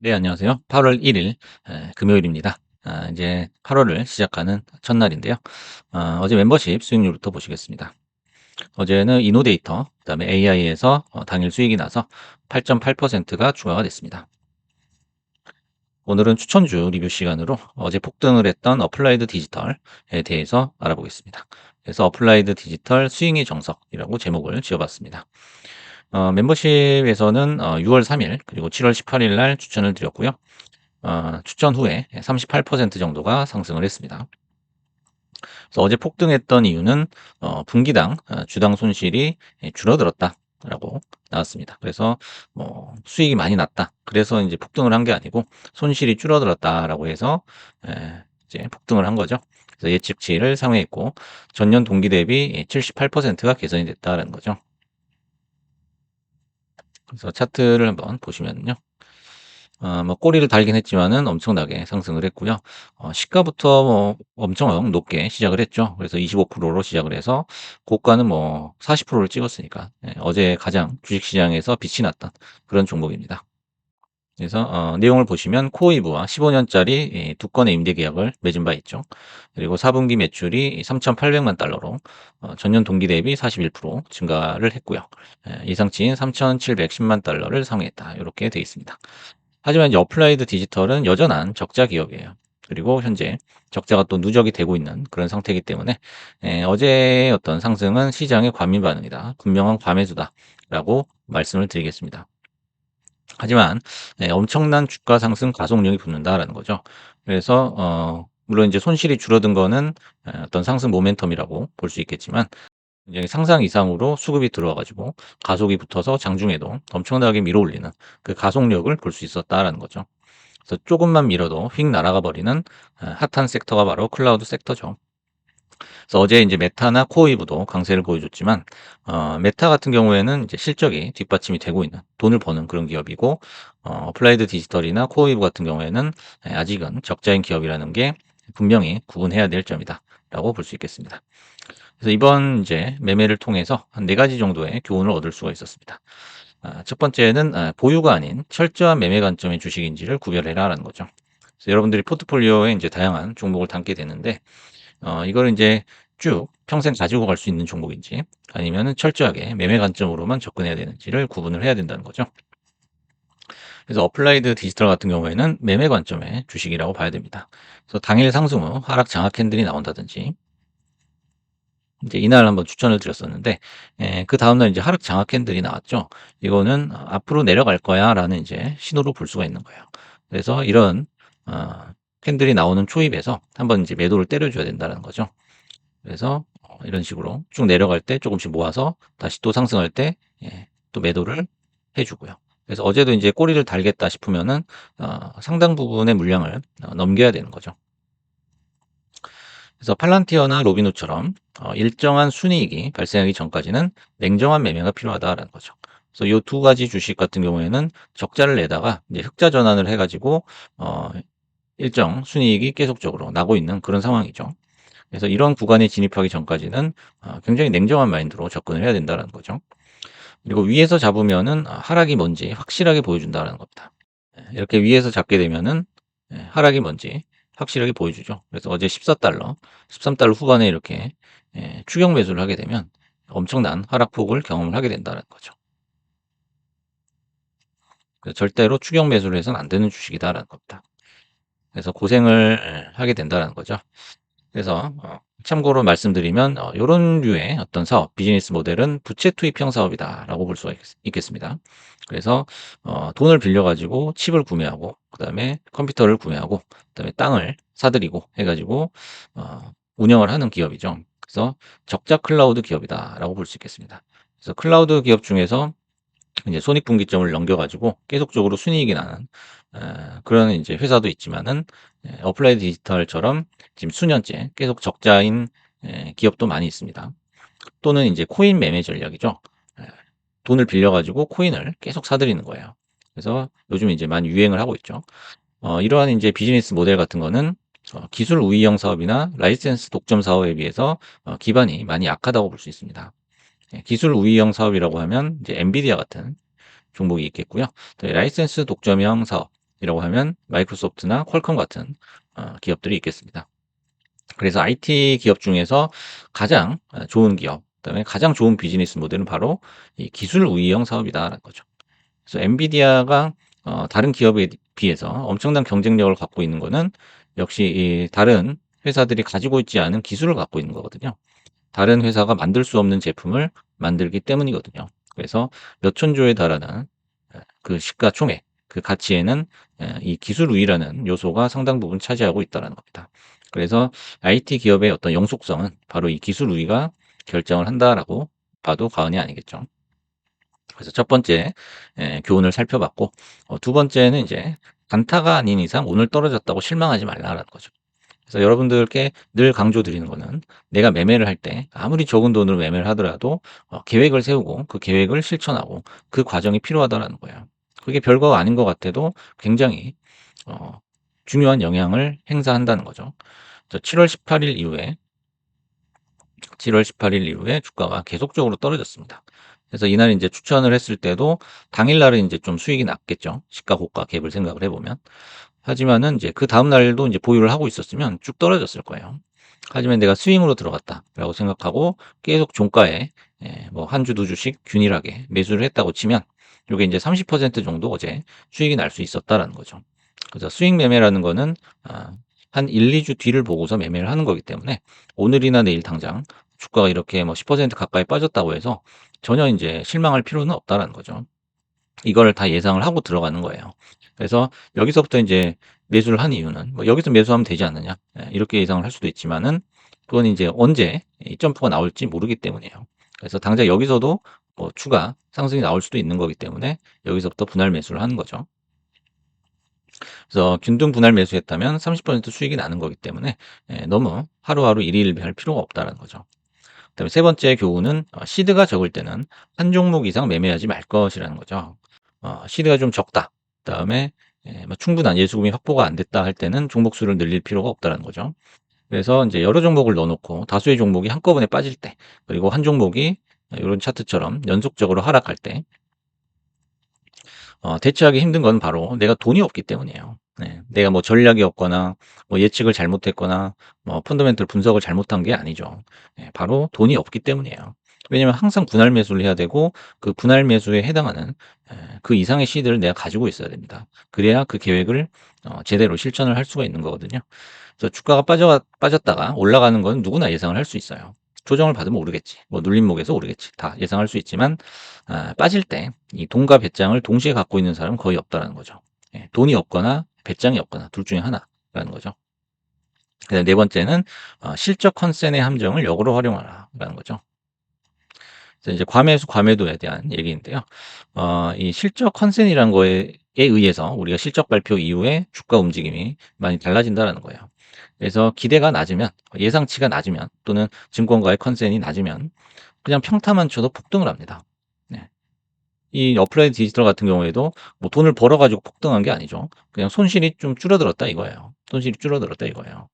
네, 안녕하세요. 8월 1일 금요일입니다. 이제 8월을 시작하는 첫날인데요. 어제 멤버십 수익률부터 보시겠습니다. 어제는 이노데이터, 그다음에 AI에서 당일 수익이 나서 8.8%가 추가가 됐습니다. 오늘은 추천주 리뷰 시간으로 어제 폭등을 했던 어플라이드 디지털에 대해서 알아보겠습니다. 그래서 어플라이드 디지털 스윙의 정석이라고 제목을 지어봤습니다. 멤버십에서는 6월 3일 그리고 7월 18일 날 추천을 드렸고요. 추천 후에 38% 정도가 상승을 했습니다. 그래서 어제 폭등했던 이유는 분기당 주당 손실이 줄어들었다라고 나왔습니다. 그래서 뭐 수익이 많이 났다. 그래서 이제 폭등을 한 게 아니고 손실이 줄어들었다라고 해서 이제 폭등을 한 거죠. 그래서 예측치를 상회했고 전년 동기 대비 78%가 개선이 됐다라는 거죠. 그래서 차트를 한번 보시면요. 뭐 꼬리를 달긴 했지만은 엄청나게 상승을 했고요. 시가부터 뭐 엄청 높게 시작을 했죠. 그래서 25%로 시작을 해서 고가는 뭐 40%를 찍었으니까 어제 가장 주식시장에서 빛이 났던 그런 종목입니다. 그래서 내용을 보시면 코이브와 15년짜리 두 건의 임대 계약을 맺은 바 있죠. 그리고 4분기 매출이 3,800만 달러로 전년 동기 대비 41% 증가를 했고요. 예상치인 3,710만 달러를 상회했다. 이렇게 되어 있습니다. 하지만 이제 어플라이드 디지털은 여전한 적자 기업이에요. 그리고 현재 적자가 또 누적이 되고 있는 그런 상태이기 때문에 어제의 어떤 상승은 시장의 과민 반응이다. 분명한 과매수다라고 말씀을 드리겠습니다. 하지만 엄청난 주가 상승 가속력이 붙는다라는 거죠. 그래서 물론 이제 손실이 줄어든 거는 어떤 상승 모멘텀이라고 볼 수 있겠지만 굉장히 상상 이상으로 수급이 들어와 가지고 가속이 붙어서 장중에도 엄청나게 밀어올리는 그 가속력을 볼 수 있었다라는 거죠. 그래서 조금만 밀어도 휙 날아가 버리는 핫한 섹터가 바로 클라우드 섹터죠. 그래서 어제 이제 메타나 코이브도 강세를 보여줬지만 메타 같은 경우에는 이제 실적이 뒷받침이 되고 있는 돈을 버는 그런 기업이고 어플라이드 디지털이나 코이브 같은 경우에는 아직은 적자인 기업이라는 게 분명히 구분해야 될 점이다라고 볼 수 있겠습니다. 그래서 이번 이제 매매를 통해서 한 4가지 정도의 교훈을 얻을 수가 있었습니다. 첫 번째는 보유가 아닌 철저한 매매 관점의 주식인지를 구별해라라는 거죠. 그래서 여러분들이 포트폴리오에 이제 다양한 종목을 담게 되는데 이거를 인제 쭉 평생 가지고 갈 수 있는 종목인지 아니면은 철저하게 매매 관점으로만 접근해야 되는지를 구분을 해야 된다는 거죠. 그래서 어플라이드 디지털 같은 경우에는 매매 관점의 주식이라고 봐야 됩니다. 그래서 당일 상승 후 하락 장악 캔들이 나온다든지 인제 이날 한번 추천을 드렸었는데 그다음 날 인제 하락 장악 캔들이 나왔죠. 이거는 '앞으로 내려갈 거야.'라는 인제 신호로 볼 수가 있는 거예요. 그래서 이런 어 캔들이 나오는 초입에서 한번 인제 매도를 때려 줘야 된다는 거죠. 그래서 이런 식으로 쭉 내려갈 때 조금씩 모아서 다시 또 상승할 때 또 매도를 해 주고요. 그래서 어제도 인제 꼬리를 달겠다 싶으면은 상당 부분의 물량을 넘겨야 되는 거죠. 그래서 팔란티어나 로빈후드처럼 일정한 순이익이 발생하기 전까지는 냉정한 매매가 필요하다라는 거죠. 그래서 요 두 가지 주식 같은 경우에는 적자를 내다가 이제 흑자 전환을 해 가지고 어 일정 순이익이 계속적으로 나고 있는 그런 상황이죠. 그래서 이런 구간에 진입하기 전까지는 굉장히 냉정한 마인드로 접근을 해야 된다는 거죠. 그리고 위에서 잡으면은 하락이 뭔지 확실하게 보여준다는 겁니다. 이렇게 위에서 잡게 되면은 하락이 뭔지 확실하게 보여주죠. 그래서 어제 14달러, 13달러 후반에 이렇게 추격 매수를 하게 되면 엄청난 하락폭을 경험을 하게 된다는 거죠. 그래서 절대로 추격 매수를 해서는 안 되는 주식이다라는 겁니다. 그래서 고생을 하게 된다는 거죠. 그래서 참고로 말씀드리면 요런 류의 어떤 사업, 비즈니스 모델은 부채 투입형 사업이다라고 볼 수가 있겠습니다. 그래서 돈을 빌려 가지고 칩을 구매하고 그다음에 컴퓨터를 구매하고 그다음에 땅을 사들이고 해 가지고 운영을 하는 기업이죠. 그래서 적자 클라우드 기업이다라고 볼 수 있겠습니다. 그래서 클라우드 기업 중에서 이제 손익분기점을 넘겨 가지고 계속적으로 순이익이 나는 그런 인제 회사도 있지만은 어플라이드 디지털처럼 지금 수년째 계속 적자인 기업도 많이 있습니다. 또는 인제 코인 매매 전략이죠. 예. 돈을 빌려 가지고 코인을 계속 사들이는 거예요. 그래서 요즘 이제 많이 유행을 하고 있죠. 이러한 인제 비즈니스 모델 같은 거는 기술 우위형 사업이나 라이센스 독점 사업에 비해서 기반이 많이 약하다고 볼 수 있습니다. 기술 우위형 사업이라고 하면 이제 엔비디아 같은 종목이 있겠고요. 또 라이센스 독점형 사업, 기업이라고 하면 마이크로소프트나 퀄컴 같은 기업들이 있겠습니다. 그래서 IT 기업 중에서 가장 좋은 기업, 그다음에 가장 좋은 비즈니스 모델은 바로 이 기술 우위형 사업이다라는 거죠. 그래서 엔비디아가 다른 기업에 비해서 엄청난 경쟁력을 갖고 있는 거는 역시 이 다른 회사들이 가지고 있지 않은 기술을 갖고 있는 거거든요. 다른 회사가 만들 수 없는 제품을 만들기 때문이거든요. 그래서 몇 천조에 달하는 그 시가총액, 그 가치에는 이 기술 우위라는 요소가 상당 부분 차지하고 있다는 겁니다. 그래서 IT 기업의 어떤 영속성은 바로 이 기술 우위가 결정을 한다라고 봐도 과언이 아니겠죠. 그래서 첫 번째 교훈을 살펴봤고, 두 번째는 이제 단타가 아닌 이상 오늘 떨어졌다고 실망하지 말라라는 거죠. 그래서 여러분들께 늘 강조드리는 거는 내가 매매를 할 때 아무리 적은 돈으로 매매를 하더라도 계획을 세우고 그 계획을 실천하고 그 과정이 필요하다라는 거예요. 그게 별거 아닌 것 같아도 굉장히 어, 중요한 영향을 행사한다는 거죠. 7월 18일 이후에 7월 18일 이후에 주가가 계속적으로 떨어졌습니다. 그래서 이날 이제 추천을 했을 때도 당일날은 이제 좀 수익이 났겠죠. 시가 고가 갭을 생각을 해보면. 하지만은 이제 그 다음 날도 이제 보유를 하고 있었으면 쭉 떨어졌을 거예요. 하지만 내가 스윙으로 들어갔다라고 생각하고 계속 종가에 뭐 한 주, 두 주씩 균일하게 매수를 했다고 치면 요게 이제 30% 정도 어제 수익이 날 수 있었다라는 거죠. 그래서 스윙 매매라는 거는 한 1, 2주 뒤를 보고서 매매를 하는 거기 때문에 오늘이나 내일 당장 주가가 이렇게 뭐 10% 가까이 빠졌다고 해서 전혀 이제 실망할 필요는 없다라는 거죠. 이걸 다 예상을 하고 들어가는 거예요. 그래서 여기서부터 이제 매수를 한 이유는 뭐 여기서 매수하면 되지 않느냐 이렇게 예상을 할 수도 있지만은 그건 이제 언제 이 점프가 나올지 모르기 때문이에요. 그래서 당장 여기서도 뭐 추가 상승이 나올 수도 있는 거기 때문에 여기서부터 분할 매수를 하는 거죠. 그래서 균등 분할 매수했다면 30% 수익이 나는 거기 때문에 너무 하루하루 일일비할 필요가 없다는 거죠. 그다음에 세 번째 교훈은 시드가 적을 때는 한 종목 이상 매매하지 말 것이라는 거죠. 시드가 좀 적다. 그다음에 뭐 충분한 예수금이 확보가 안 됐다 할 때는 종목 수를 늘릴 필요가 없다는 거죠. 그래서 이제 여러 종목을 넣어 놓고 다수의 종목이 한꺼번에 빠질 때, 그리고 한 종목이 이런 차트처럼 연속적으로 하락할 때 대처하기 힘든 건 바로 내가 돈이 없기 때문이에요. 네. 내가 뭐 전략이 없거나 뭐 예측을 잘못했거나 뭐 펀더멘털 분석을 잘못한 게 아니죠. 바로 돈이 없기 때문이에요. 왜냐면 항상 분할 매수를 해야 되고 그 분할 매수에 해당하는 그 이상의 시드를 내가 가지고 있어야 됩니다. 그래야 그 계획을 제대로 실천을 할 수가 있는 거거든요. 그래서 주가가 빠졌다가 올라가는 건 누구나 예상을 할 수 있어요. 조정을 받으면 오르겠지. 뭐 눌림목에서 오르겠지. 다 예상할 수 있지만 빠질 때 이 돈과 배짱을 동시에 갖고 있는 사람은 거의 없다라는 거죠. 돈이 없거나 배짱이 없거나 둘 중에 하나라는 거죠. 그다음 네 번째는 실적 컨센의 함정을 역으로 활용하라라는 거죠. 그래서 이제 과매수, 과매도에 대한 얘기인데요. 이 실적 컨센이라는 거에 의해서 우리가 실적 발표 이후에 주가 움직임이 많이 달라진다라는 거예요. 그래서 기대가 낮으면, 예상치가 낮으면, 또는 증권가의 컨센이 낮으면 그냥 평타만 쳐도 폭등을 합니다. 네. 이 어플라이드 디지털 같은 경우에도 뭐 돈을 벌어 가지고 폭등한 게 아니죠. 그냥 손실이 좀 줄어들었다 이거예요. 손실이 줄어들었다 이거예요.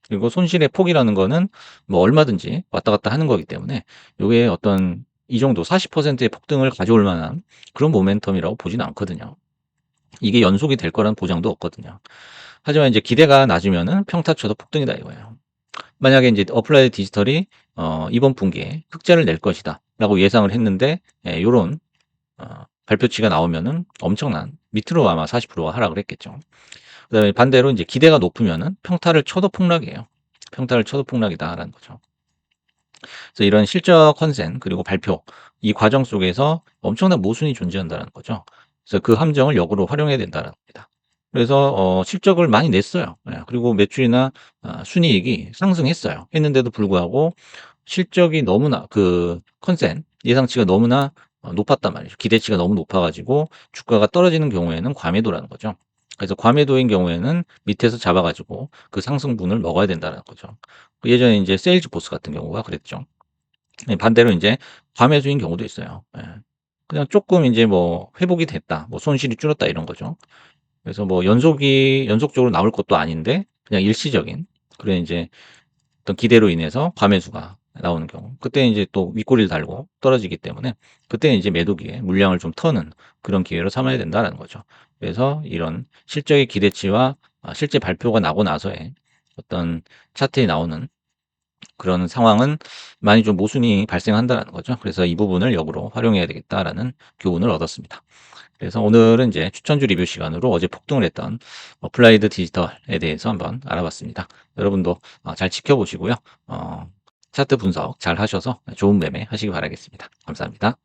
그리고 손실의 폭이라는 거는 뭐 얼마든지 왔다 갔다 하는 거기 때문에 요게 어떤 이 정도 40%의 폭등을 가져올 만한 그런 모멘텀이라고 보지는 않거든요. 이게 연속이 될 거라는 보장도 없거든요. 하지만 이제 기대가 낮으면은 평타 쳐도 폭등이다 이거예요. 만약에 이제 어플라이드 디지털이 이번 분기에 흑자를 낼 것이다라고 예상을 했는데 요런 발표치가 나오면은 엄청난 밑으로 아마 40%가 하락을 했겠죠. 그다음에 반대로 이제 기대가 높으면은 평타를 쳐도 폭락이에요. 평타를 쳐도 폭락이다라는 거죠. 그래서 이런 실적 컨센 그리고 발표 이 과정 속에서 엄청난 모순이 존재한다는 거죠. 그래서 그 함정을 역으로 활용해야 된다는 겁니다. 그래서 실적을 많이 냈어요. 그리고 매출이나 순이익이 상승했어요. 했는데도 불구하고 실적이 너무나 그 컨센 예상치가 너무나 높았단 말이죠. 기대치가 너무 높아 가지고 주가가 떨어지는 경우에는 과매도라는 거죠. 그래서 과매도인 경우에는 밑에서 잡아 가지고 그 상승분을 먹어야 된다는 거죠. 예전에 이제 세일즈포스 같은 경우가 그랬죠. 반대로 인제 과매수인 경우도 있어요. 그냥 쪼끔 인제 뭐 회복이 됐다, 뭐 손실이 줄었다 이런 거죠. 그래서 뭐 연속적으로 나올 것도 아닌데 그냥 일시적인 그런 인제 어떤 기대로 인해서 과매수가 나오는 경우 그때 이제 또 윗꼬리를 달고 떨어지기 때문에 그때는 이제 매도 기회, 물량을 좀 터는 그런 기회로 삼아야 된다라는 거죠. 그래서 이런 실적의 기대치와 실제 발표가 나고 나서의 어떤 차트에 나오는 그런 상황은 많이 좀 모순이 발생한다라는 거죠. 그래서 이 부분을 역으로 활용해야 되겠다라는 교훈을 얻었습니다. 그래서 오늘은 이제 추천주 리뷰 시간으로 어제 폭등을 했던 어플라이드 디지털에 대해서 한번 알아봤습니다. 여러분도 잘 지켜보시고요. 어, 차트 분석 잘 하셔서 좋은 매매 하시기 바라겠습니다. 감사합니다.